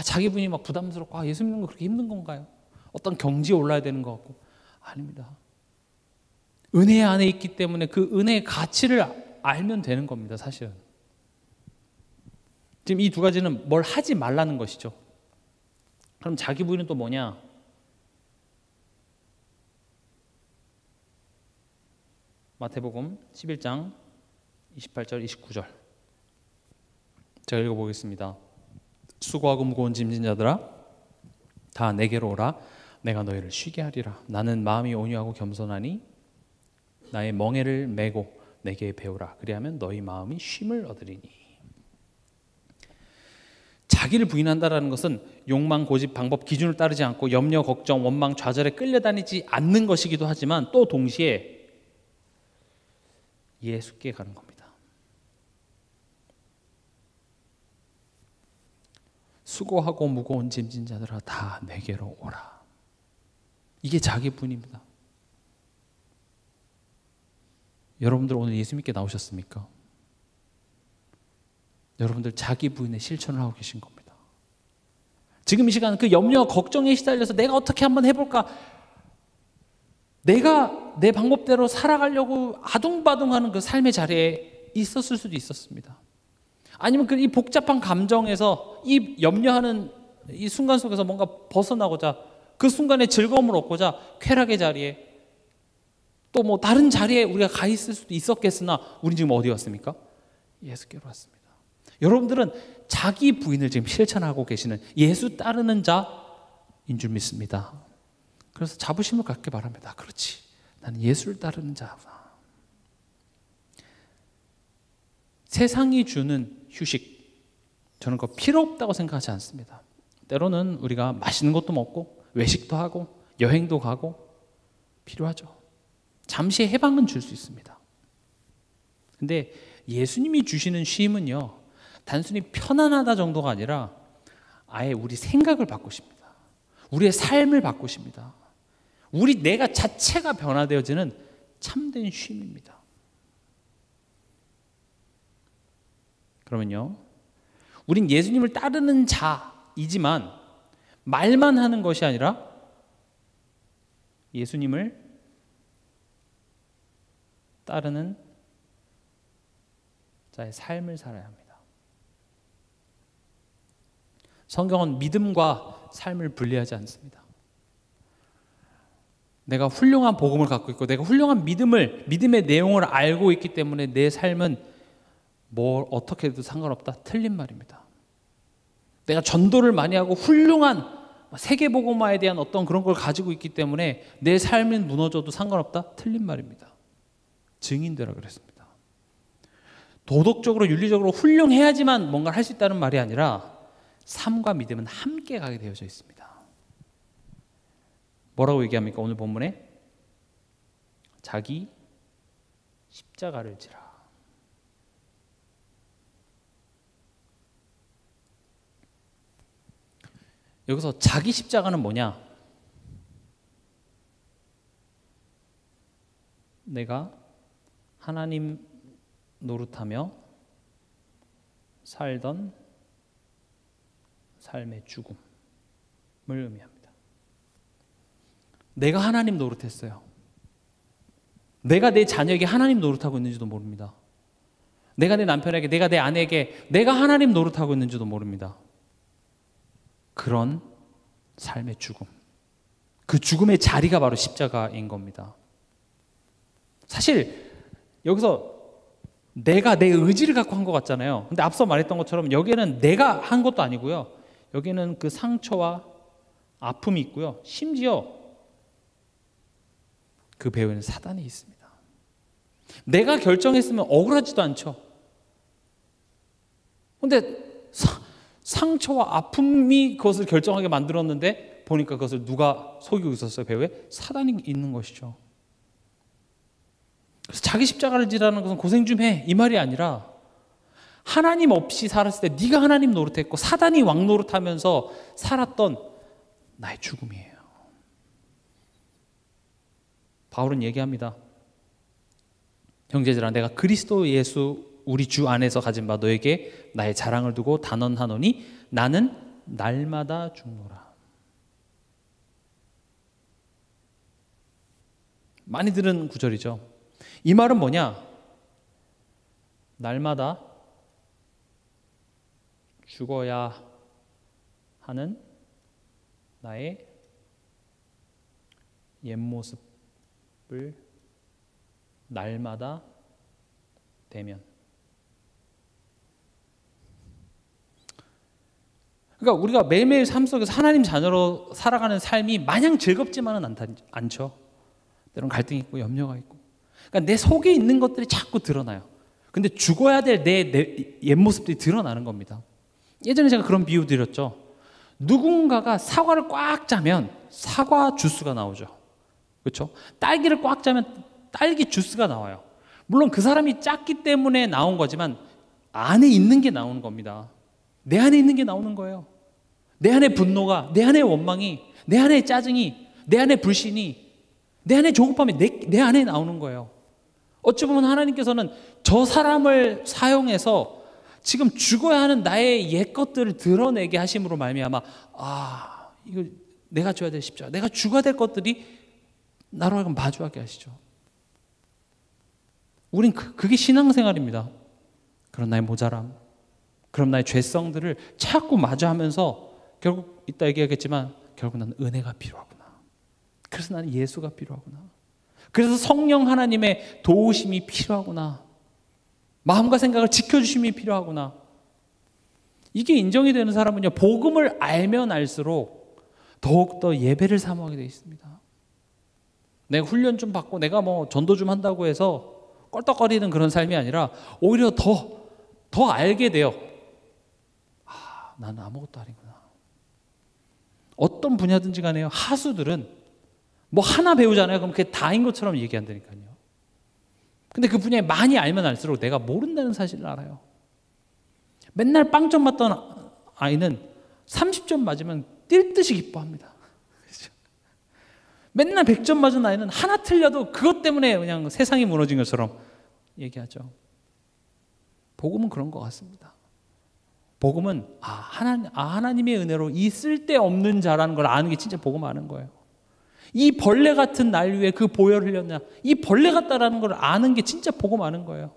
자기 분이 막 부담스럽고 예수 믿는 거 그렇게 힘든 건가요? 어떤 경지에 올라야 되는 것 같고. 아닙니다. 은혜 안에 있기 때문에 그 은혜의 가치를 알면 되는 겁니다. 사실은. 지금 이 두 가지는 뭘 하지 말라는 것이죠. 그럼 자기 부인은 또 뭐냐? 마태복음 11장 28절 29절 제가 읽어보겠습니다. 수고하고 무거운 짐진 자들아 다 내게로 오라. 내가 너희를 쉬게 하리라. 나는 마음이 온유하고 겸손하니 나의 멍에를 메고 내게 배우라. 그리하면 너희 마음이 쉼을 얻으리니. 자기를 부인한다라는 것은 욕망, 고집, 방법, 기준을 따르지 않고 염려, 걱정, 원망, 좌절에 끌려다니지 않는 것이기도 하지만 또 동시에 예수께 가는 겁니다. 수고하고 무거운 짐진 자들아 다 내게로 오라. 이게 자기 부인입니다. 여러분들 오늘 예수 믿게 나오셨습니까? 여러분들 자기 부인의 실천을 하고 계신 겁니다. 지금 이 시간 그 염려, 걱정에 시달려서 내가 어떻게 한번 해볼까? 내가 내 방법대로 살아가려고 아둥바둥하는 그 삶의 자리에 있었을 수도 있었습니다. 아니면 이 복잡한 감정에서 이 염려하는 이 순간 속에서 뭔가 벗어나고자 그 순간에 즐거움을 얻고자 쾌락의 자리에 또 뭐 다른 자리에 우리가 가 있을 수도 있었겠으나 우리 지금 어디 왔습니까? 예수께로 왔습니다. 여러분들은 자기 부인을 지금 실천하고 계시는 예수 따르는 자인 줄 믿습니다. 그래서 자부심을 갖게 바랍니다. 그렇지, 나는 예수를 따르는 자구나. 세상이 주는 휴식, 저는 그거 필요 없다고 생각하지 않습니다. 때로는 우리가 맛있는 것도 먹고 외식도 하고 여행도 가고 필요하죠. 잠시 해방은 줄 수 있습니다. 근데 예수님이 주시는 쉼은요, 단순히 편안하다 정도가 아니라 아예 우리 생각을 바꾸십니다. 우리의 삶을 바꾸십니다. 내가 자체가 변화되어지는 참된 쉼입니다. 그러면요, 우린 예수님을 따르는 자이지만 말만 하는 것이 아니라 예수님을 따르는 자의 삶을 살아야 합니다. 성경은 믿음과 삶을 분리하지 않습니다. 내가 훌륭한 복음을 갖고 있고 내가 훌륭한 믿음의 내용을 알고 있기 때문에 내 삶은 뭘 어떻게 해도 상관없다, 틀린 말입니다. 내가 전도를 많이 하고 훌륭한 세계복음화에 대한 어떤 그런 걸 가지고 있기 때문에 내 삶은 무너져도 상관없다, 틀린 말입니다. 증인되라 그랬습니다. 도덕적으로 윤리적으로 훌륭해야지만 뭔가를 할 수 있다는 말이 아니라 삶과 믿음은 함께 가게 되어져 있습니다. 뭐라고 얘기합니까? 오늘 본문에 자기 십자가를 지라. 여기서 자기 십자가는 뭐냐? 내가 하나님 노릇하며 살던 삶의 죽음을 의미합니다. 내가 하나님 노릇했어요. 내가 내 자녀에게 하나님 노릇하고 있는지도 모릅니다. 내가 내 남편에게, 내가 내 아내에게 내가 하나님 노릇하고 있는지도 모릅니다. 그런 삶의 죽음, 그 죽음의 자리가 바로 십자가인 겁니다. 사실 여기서 내가 내 의지를 갖고 한 것 같잖아요. 근데 앞서 말했던 것처럼 여기에는 내가 한 것도 아니고요, 여기에는 그 상처와 아픔이 있고요, 심지어 그 배후에는 사단이 있습니다. 내가 결정했으면 억울하지도 않죠. 근데 상처와 아픔이 그것을 결정하게 만들었는데 보니까 그것을 누가 속이고 있었어요? 배후에 사단이 있는 것이죠. 그래서 자기 십자가를 지라는 것은 고생 좀 해, 이 말이 아니라 하나님 없이 살았을 때 네가 하나님 노릇했고 사단이 왕 노릇하면서 살았던 나의 죽음이에요. 바울은 얘기합니다. 형제들아, 내가 그리스도 예수 우리 주 안에서 가진 바 너에게 나의 자랑을 두고 단언하노니 나는 날마다 죽노라. 많이 들은 구절이죠. 이 말은 뭐냐? 날마다 죽어야 하는 나의 옛 모습을 날마다 대면. 그러니까 우리가 매일매일 삶 속에서 하나님 자녀로 살아가는 삶이 마냥 즐겁지만은 않죠. 때로는 갈등이 있고 염려가 있고. 그러니까 내 속에 있는 것들이 자꾸 드러나요. 근데 죽어야 될 내 옛모습들이 드러나는 겁니다. 예전에 제가 그런 비유 드렸죠. 누군가가 사과를 꽉 짜면 사과 주스가 나오죠. 그렇죠? 딸기를 꽉 짜면 딸기 주스가 나와요. 물론 그 사람이 짰기 때문에 나온 거지만 안에 있는 게 나오는 겁니다. 내 안에 있는 게 나오는 거예요. 내 안에 분노가, 내 안에 원망이, 내 안에 짜증이, 내 안에 불신이, 내 안에 조급함이 내 안에 나오는 거예요. 어찌 보면 하나님께서는 저 사람을 사용해서 지금 죽어야 하는 나의 옛 것들을 드러내게 하심으로 말미암아 이거 내가 줘야 될 십자가, 내가 죽어야 될 것들이 나로 하여금 마주하게 하시죠. 우린 그게 신앙생활입니다. 그런 나의 모자람, 그런 나의 죄성들을 자꾸 마주하면서 결국 이따 얘기하겠지만 결국 나는 은혜가 필요하구나. 그래서 나는 예수가 필요하구나. 그래서 성령 하나님의 도우심이 필요하구나. 마음과 생각을 지켜주심이 필요하구나. 이게 인정이 되는 사람은요, 복음을 알면 알수록 더욱더 예배를 사모하게 되어 있습니다. 내가 훈련 좀 받고 내가 뭐 전도 좀 한다고 해서 껄떡거리는 그런 삶이 아니라 오히려 더 알게 돼요. 나는 아무것도 아니구나. 어떤 분야든지 간에요, 하수들은 뭐 하나 배우잖아요. 그럼 그게 다인 것처럼 얘기한다니까요. 근데 그 분야에 많이 알면 알수록 내가 모른다는 사실을 알아요. 맨날 빵점 맞던 아이는 30점 맞으면 뛸 듯이 기뻐합니다. 맨날 100점 맞은 아이는 하나 틀려도 그것 때문에 그냥 세상이 무너진 것처럼 얘기하죠. 복음은 그런 것 같습니다. 복음은 하나님의 은혜로 이 쓸데없는 자라는 걸 아는 게 진짜 복음 아는 거예요. 이 벌레 같은 날 위에 그 보혈을 흘렸냐, 이 벌레 같다라는 걸 아는 게 진짜 복음 아는 거예요.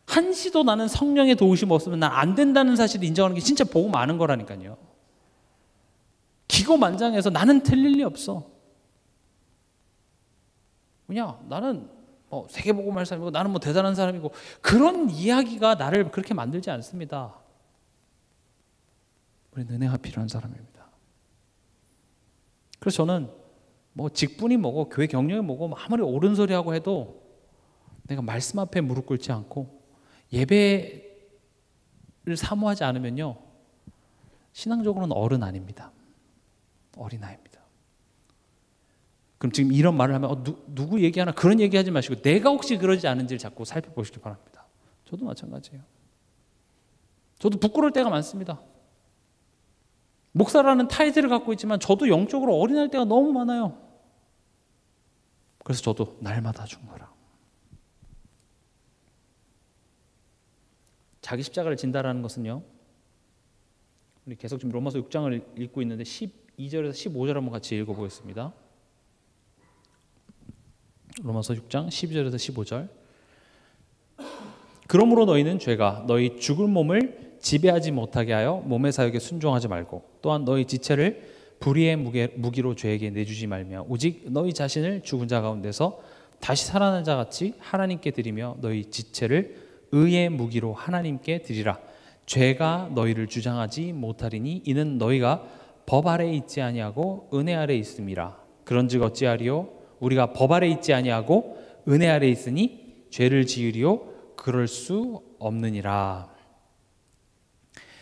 한시도 나는 성령의 도우심 없으면 난 안 된다는 사실을 인정하는 게 진짜 복음 아는 거라니까요. 기고만장해서 나는 틀릴 리 없어. 그냥 나는 세계복음할 사람이고 나는 뭐 대단한 사람이고 그런 이야기가 나를 그렇게 만들지 않습니다. 우리는 은혜가 필요한 사람입니다. 그래서 저는 뭐 직분이 뭐고 교회 경력이 뭐고 아무리 옳은 소리 하고 해도 내가 말씀 앞에 무릎 꿇지 않고 예배를 사모하지 않으면요, 신앙적으로는 어른 아닙니다. 어린아이입니다. 그럼 지금 이런 말을 하면 누구 얘기하나 그런 얘기하지 마시고 내가 혹시 그러지 않은지를 자꾸 살펴보시기 바랍니다. 저도 마찬가지예요. 저도 부끄러울 때가 많습니다. 목사라는 타이틀을 갖고 있지만 저도 영적으로 어린할 때가 너무 많아요. 그래서 저도 날마다 죽노라. 자기 십자가를 진다라는 것은요, 우리 계속 지금 로마서 6장을 읽고 있는데 12절에서 15절 한번 같이 읽어보겠습니다. 로마서 6장 12절에서 15절. 그러므로 너희는 죄가 너희 죽을 몸을 지배하지 못하게 하여 몸의 사역에 순종하지 말고 또한 너희 지체를 불의의 무기로 죄에게 내주지 말며 오직 너희 자신을 죽은 자 가운데서 다시 살아난 자 같이 하나님께 드리며 너희 지체를 의의 무기로 하나님께 드리라. 죄가 너희를 주장하지 못하리니 이는 너희가 법 아래에 있지 아니하고 은혜 아래에 있음이라. 그런즉 어찌하리요? 우리가 법 아래에 있지 아니하고 은혜 아래에 있으니 죄를 지으리요? 그럴 수 없느니라.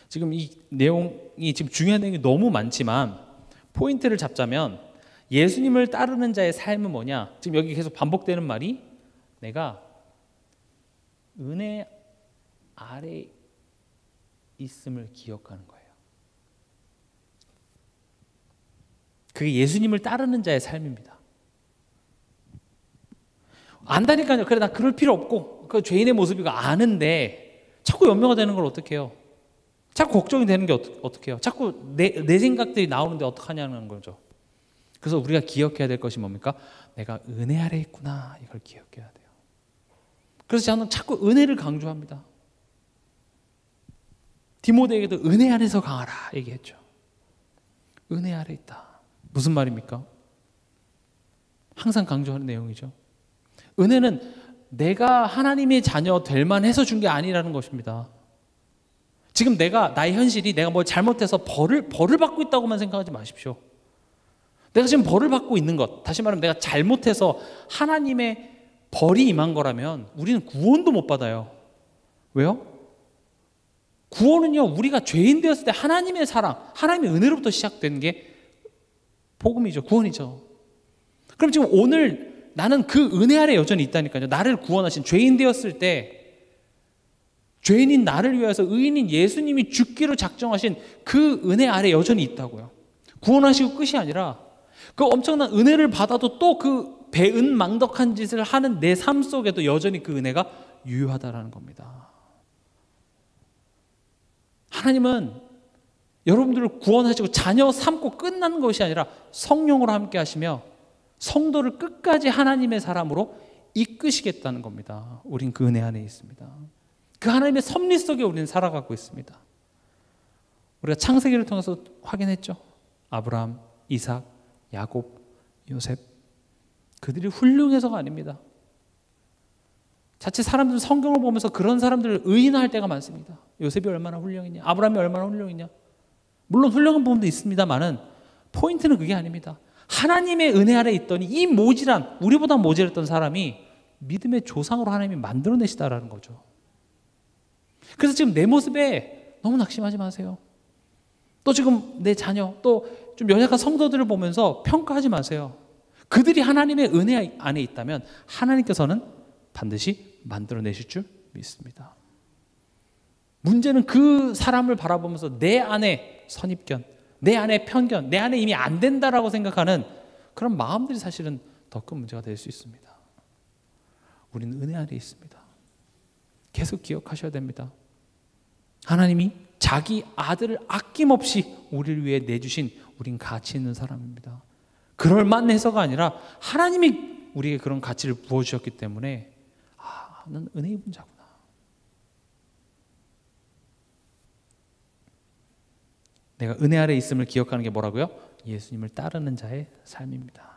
지금 이 내용이 지금 중요한 내용이 너무 많지만 포인트를 잡자면 예수님을 따르는 자의 삶은 뭐냐? 지금 여기 계속 반복되는 말이 내가 은혜 아래 있음을 기억하는 거예요. 그게 예수님을 따르는 자의 삶입니다. 안다니까요. 그래, 나 그럴 필요 없고 그 죄인의 모습이고 아는데 자꾸 연명화 되는 걸 어떻게 해요? 자꾸 걱정이 되는 게 어떻게 해요? 자꾸 내 생각들이 나오는데 어떡하냐는 거죠. 그래서 우리가 기억해야 될 것이 뭡니까? 내가 은혜 아래 있구나. 이걸 기억해야 돼요. 그래서 저는 자꾸 은혜를 강조합니다. 디모데에게도 은혜 안에서 강하라 얘기했죠. 은혜 아래 있다. 무슨 말입니까? 항상 강조하는 내용이죠. 은혜는 내가 하나님의 자녀 될 만해서 준 게 아니라는 것입니다. 지금 나의 현실이 내가 뭘 잘못해서 벌을 받고 있다고만 생각하지 마십시오. 내가 지금 벌을 받고 있는 것, 다시 말하면 내가 잘못해서 하나님의 벌이 임한 거라면 우리는 구원도 못 받아요. 왜요? 구원은요, 우리가 죄인 되었을 때 하나님의 사랑, 하나님의 은혜로부터 시작된 게 복음이죠. 구원이죠. 그럼 지금 오늘 나는 그 은혜 아래 여전히 있다니까요. 나를 구원하신, 죄인 되었을 때 죄인인 나를 위해서 의인인 예수님이 죽기로 작정하신 그 은혜 아래 여전히 있다고요. 구원하시고 끝이 아니라 그 엄청난 은혜를 받아도 또 그 배은망덕한 짓을 하는 내 삶 속에도 여전히 그 은혜가 유효하다라는 겁니다. 하나님은 여러분들을 구원하시고 자녀 삼고 끝나는 것이 아니라 성령으로 함께 하시며 성도를 끝까지 하나님의 사람으로 이끄시겠다는 겁니다. 우린 그 은혜 안에 있습니다. 그 하나님의 섭리 속에 우리는 살아가고 있습니다. 우리가 창세기를 통해서 확인했죠. 아브라함, 이삭, 야곱, 요셉, 그들이 훌륭해서가 아닙니다. 자칫 사람들은 성경을 보면서 그런 사람들을 의인화할 때가 많습니다. 요셉이 얼마나 훌륭했냐, 아브라함이 얼마나 훌륭했냐. 물론 훌륭한 부분도 있습니다만은 포인트는 그게 아닙니다. 하나님의 은혜 아래 있더니 이 모질한, 우리보다 모질했던 사람이 믿음의 조상으로 하나님이 만들어내시다라는 거죠. 그래서 지금 내 모습에 너무 낙심하지 마세요. 또 지금 내 자녀, 또 좀 연약한 성도들을 보면서 평가하지 마세요. 그들이 하나님의 은혜 안에 있다면 하나님께서는 반드시 만들어내실 줄 믿습니다. 문제는 그 사람을 바라보면서 내 안에 선입견, 내 안에 편견, 내 안에 이미 안 된다라고 생각하는 그런 마음들이 사실은 더 큰 문제가 될 수 있습니다. 우리는 은혜 안에 있습니다. 계속 기억하셔야 됩니다. 하나님이 자기 아들을 아낌없이 우리를 위해 내주신 우린 가치 있는 사람입니다. 그럴 만해서가 아니라 하나님이 우리에게 그런 가치를 부어주셨기 때문에 난 은혜 입은 자구나. 내가 은혜 아래 있음을 기억하는 게 뭐라고요? 예수님을 따르는 자의 삶입니다.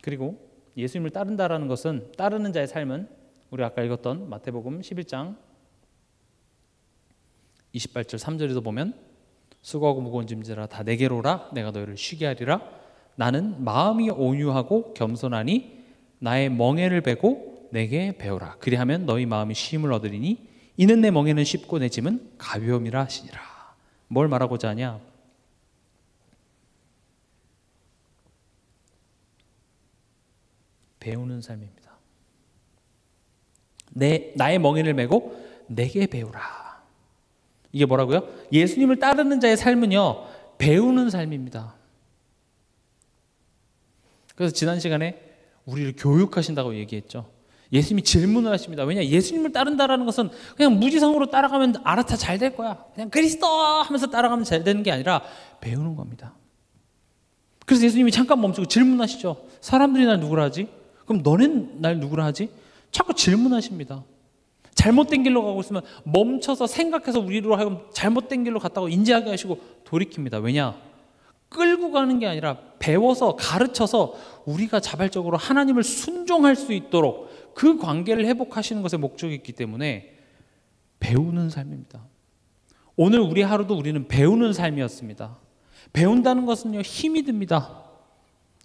그리고 예수님을 따른다라는 것은, 따르는 자의 삶은 우리 아까 읽었던 마태복음 11장 28절 3절에도 보면 수고하고 무거운 짐지라 다 내게로 오라 내가 너희를 쉬게 하리라 나는 마음이 온유하고 겸손하니 나의 멍에를 베고 내게 배우라 그리하면 너희 마음이 쉼을 얻으리니 이는 내 멍에는 쉽고 내 짐은 가벼움이라 하시니라. 뭘 말하고자 하냐? 배우는 삶입니다. 나의 멍에를 메고 내게 배우라. 이게 뭐라고요? 예수님을 따르는 자의 삶은요, 배우는 삶입니다. 그래서 지난 시간에 우리를 교육하신다고 얘기했죠. 예수님이 질문을 하십니다. 왜냐? 예수님을 따른다라는 것은 그냥 무지성으로 따라가면 알아서 잘 될 거야. 그냥 그리스도 하면서 따라가면 잘 되는 게 아니라 배우는 겁니다. 그래서 예수님이 잠깐 멈추고 질문하시죠. 사람들이 날 누구라 하지? 그럼 너는 날 누구라 하지? 자꾸 질문하십니다. 잘못된 길로 가고 있으면 멈춰서 생각해서 우리로 하여금 잘못된 길로 갔다고 인지하게 하시고 돌이킵니다. 왜냐? 끌고 가는 게 아니라 배워서 가르쳐서 우리가 자발적으로 하나님을 순종할 수 있도록 그 관계를 회복하시는 것에 목적이 있기 때문에 배우는 삶입니다. 오늘 우리 하루도 우리는 배우는 삶이었습니다. 배운다는 것은요, 힘이 듭니다.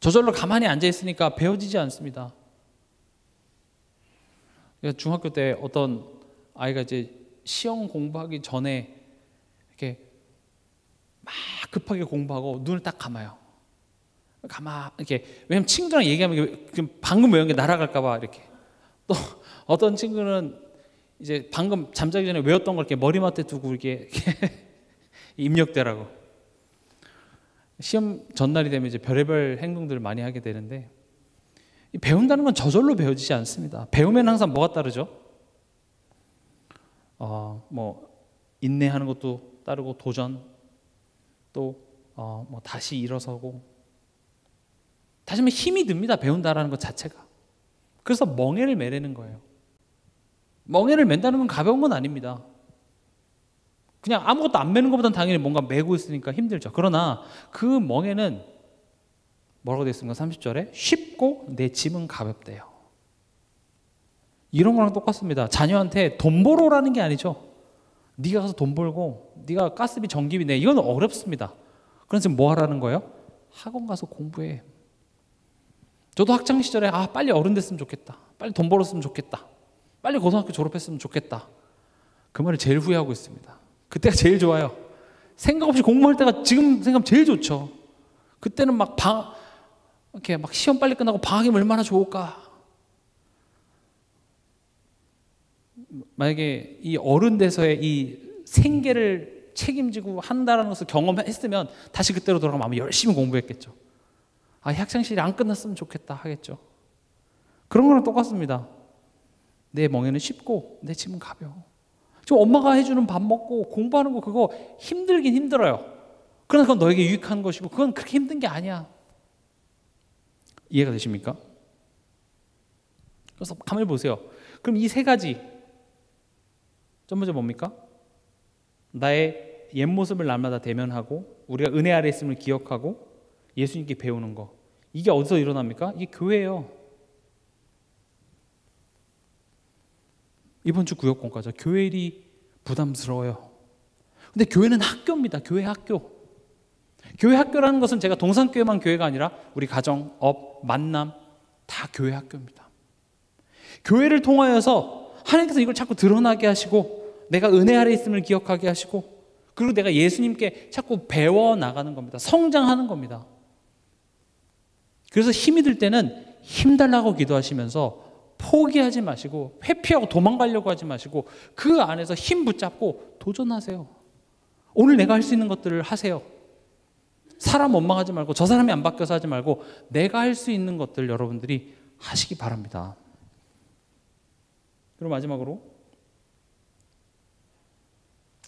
저절로 가만히 앉아 있으니까 배워지지 않습니다. 중학교 때 어떤 아이가 이제 시험 공부하기 전에 이렇게 막 급하게 공부하고 눈을 딱 감아요. 이렇게 왜냐면 친구랑 얘기하면 방금 외운 게 날아갈까봐 이렇게. 또 어떤 친구는 이제 방금 잠자기 전에 외웠던 걸 이렇게 머리맡에 두고 이렇게 입력되라고. 시험 전날이 되면 이제 별의별 행동들을 많이 하게 되는데. 배운다는 건 저절로 배워지지 않습니다. 배우면 항상 뭐가 따르죠? 인내하는 것도 따르고 도전, 또 다시 일어서고, 다시 한번 힘이 듭니다. 배운다라는 것 자체가. 그래서 멍에를 매라는 거예요. 멍에를 맨다는 건 가벼운 건 아닙니다. 그냥 아무것도 안 매는 것보다는 당연히 뭔가 메고 있으니까 힘들죠. 그러나 그 멍에는 뭐라고 되어 있습니까? 30절에 쉽고 내 짐은 가볍대요. 이런 거랑 똑같습니다. 자녀한테 돈 벌어 오라는 게 아니죠. 네가 가서 돈 벌고 네가 가스비 전기비 내. 이건 어렵습니다. 그래서 뭐 하라는 거예요? 학원 가서 공부해. 저도 학창 시절에 빨리 어른 됐으면 좋겠다. 빨리 돈 벌었으면 좋겠다. 빨리 고등학교 졸업했으면 좋겠다. 그 말을 제일 후회하고 있습니다. 그때가 제일 좋아요. 생각 없이 공부할 때가 지금 생각하면 제일 좋죠. 그때는 이렇게 시험 빨리 끝나고 방학이면 얼마나 좋을까. 만약에 이 어른 돼서의 이 생계를 책임지고 한다는 것을 경험했으면 다시 그때로 돌아가면 아마 열심히 공부했겠죠. 학창시절이 안 끝났으면 좋겠다 하겠죠. 그런 거랑 똑같습니다. 내 멍에는 쉽고 내 짐은 가벼워. 지금 엄마가 해주는 밥 먹고 공부하는 거 그거 힘들긴 힘들어요. 그러나 그건 너에게 유익한 것이고 그건 그렇게 힘든 게 아니야. 이해가 되십니까? 그래서 가만히 보세요. 그럼 이 세 가지 첫 번째 뭡니까? 나의 옛 모습을 날마다 대면하고 우리가 은혜 아래 있음을 기억하고 예수님께 배우는 거. 이게 어디서 일어납니까? 이게 교회예요. 이번 주 구역공과죠. 교회 일이 부담스러워요. 근데 교회는 학교입니다. 교회 학교. 교회 학교라는 것은 제가 동산교회만 교회가 아니라 우리 가정, 업, 만남 다 교회 학교입니다. 교회를 통하여서 하나님께서 이걸 자꾸 드러나게 하시고 내가 은혜 아래 있음을 기억하게 하시고 그리고 내가 예수님께 자꾸 배워나가는 겁니다. 성장하는 겁니다. 그래서 힘이 들 때는 힘달라고 기도하시면서 포기하지 마시고 회피하고 도망가려고 하지 마시고 그 안에서 힘 붙잡고 도전하세요. 오늘 내가 할 수 있는 것들을 하세요. 사람 원망하지 말고 저 사람이 안 바뀌어서 하지 말고 내가 할 수 있는 것들 여러분들이 하시기 바랍니다. 그리고 마지막으로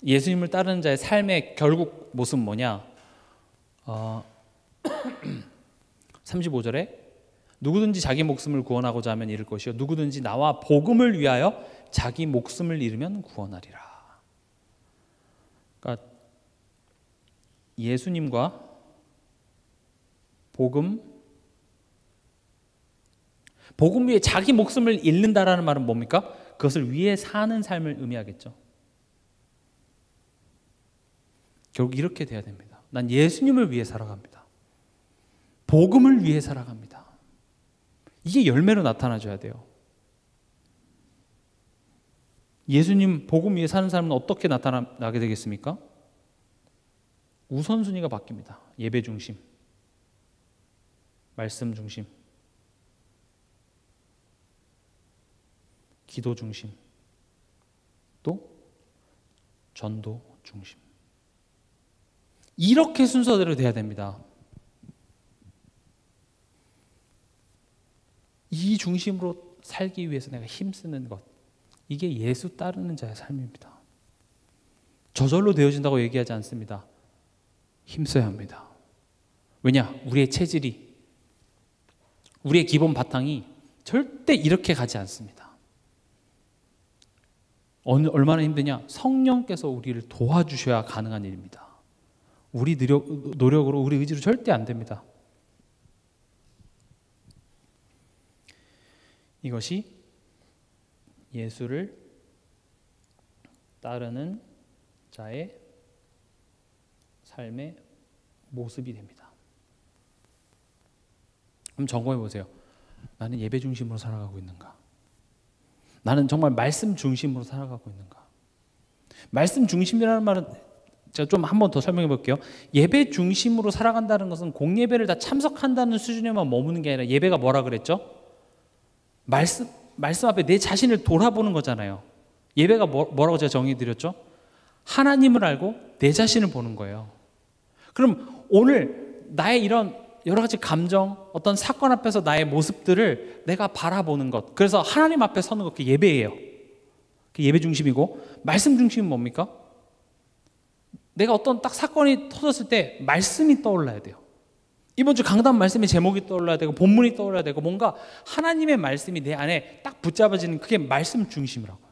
예수님을 따르는 자의 삶의 결국 모습은 뭐냐? 35절에 누구든지 자기 목숨을 구원하고자 하면 잃을 것이요 누구든지 나와 복음을 위하여 자기 목숨을 잃으면 구원하리라. 그러니까 예수님과 복음 위에 자기 목숨을 잃는다라는 말은 뭡니까? 그것을 위해 사는 삶을 의미하겠죠. 결국 이렇게 돼야 됩니다. 난 예수님을 위해 살아갑니다. 복음을 위해 살아갑니다. 이게 열매로 나타나줘야 돼요. 예수님 복음 위에 사는 사람은 어떻게 나타나게 되겠습니까? 우선순위가 바뀝니다. 예배 중심, 말씀 중심, 기도 중심, 또 전도 중심. 이렇게 순서대로 돼야 됩니다. 이 중심으로 살기 위해서 내가 힘쓰는 것, 이게 예수 따르는 자의 삶입니다. 저절로 되어진다고 얘기하지 않습니다. 힘써야 합니다. 왜냐? 우리의 체질이, 우리의 기본 바탕이 절대 이렇게 가지 않습니다. 얼마나 힘드냐? 성령께서 우리를 도와주셔야 가능한 일입니다. 우리 노력으로, 우리 의지로 절대 안 됩니다. 이것이 예수를 따르는 자의 삶의 모습이 됩니다. 그럼 점검해 보세요. 나는 예배 중심으로 살아가고 있는가? 나는 정말 말씀 중심으로 살아가고 있는가? 말씀 중심이라는 말은 제가 좀 한 번 더 설명해 볼게요. 예배 중심으로 살아간다는 것은 공예배를 다 참석한다는 수준에만 머무는 게 아니라 예배가 뭐라 그랬죠? 말씀 앞에 내 자신을 돌아보는 거잖아요. 예배가 뭐라고 제가 정의 드렸죠? 하나님을 알고 내 자신을 보는 거예요. 그럼 오늘 나의 이런 여러 가지 감정, 어떤 사건 앞에서 나의 모습들을 내가 바라보는 것, 그래서 하나님 앞에 서는 것, 그게 예배예요. 그게 예배 중심이고, 말씀 중심은 뭡니까? 내가 어떤 딱 사건이 터졌을 때 말씀이 떠올라야 돼요. 이번 주 강단 말씀의 제목이 떠올라야 되고 본문이 떠올라야 되고 뭔가 하나님의 말씀이 내 안에 딱 붙잡아지는, 그게 말씀 중심이라고요.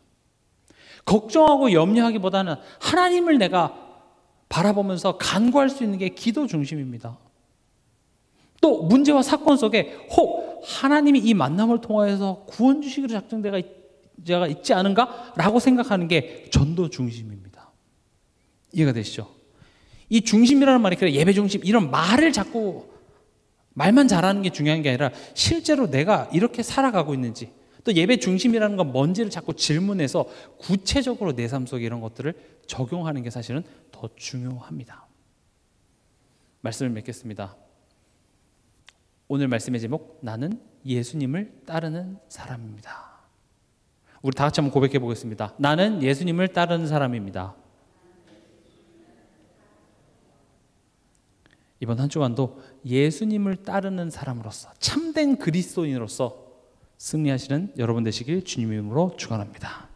걱정하고 염려하기보다는 하나님을 내가 바라보면서 간구할 수 있는 게 기도 중심입니다. 또 문제와 사건 속에 혹 하나님이 이 만남을 통하여서 구원 주시기로 작정되어 있지 않은가? 라고 생각하는 게 전도 중심입니다. 이해가 되시죠? 이 중심이라는 말이 그래, 예배 중심, 이런 말을 자꾸 말만 잘하는 게 중요한 게 아니라 실제로 내가 이렇게 살아가고 있는지, 또 예배 중심이라는 건 뭔지를 자꾸 질문해서 구체적으로 내 삶 속에 이런 것들을 적용하는 게 사실은 더 중요합니다. 말씀을 맺겠습니다. 오늘 말씀의 제목, 나는 예수님을 따르는 사람입니다. 우리 다 같이 한번 고백해 보겠습니다. 나는 예수님을 따르는 사람입니다. 이번 한 주간도 예수님을 따르는 사람으로서, 참된 그리스도인으로서 승리하시는 여러분 되시길 주님 이름으로 축원합니다.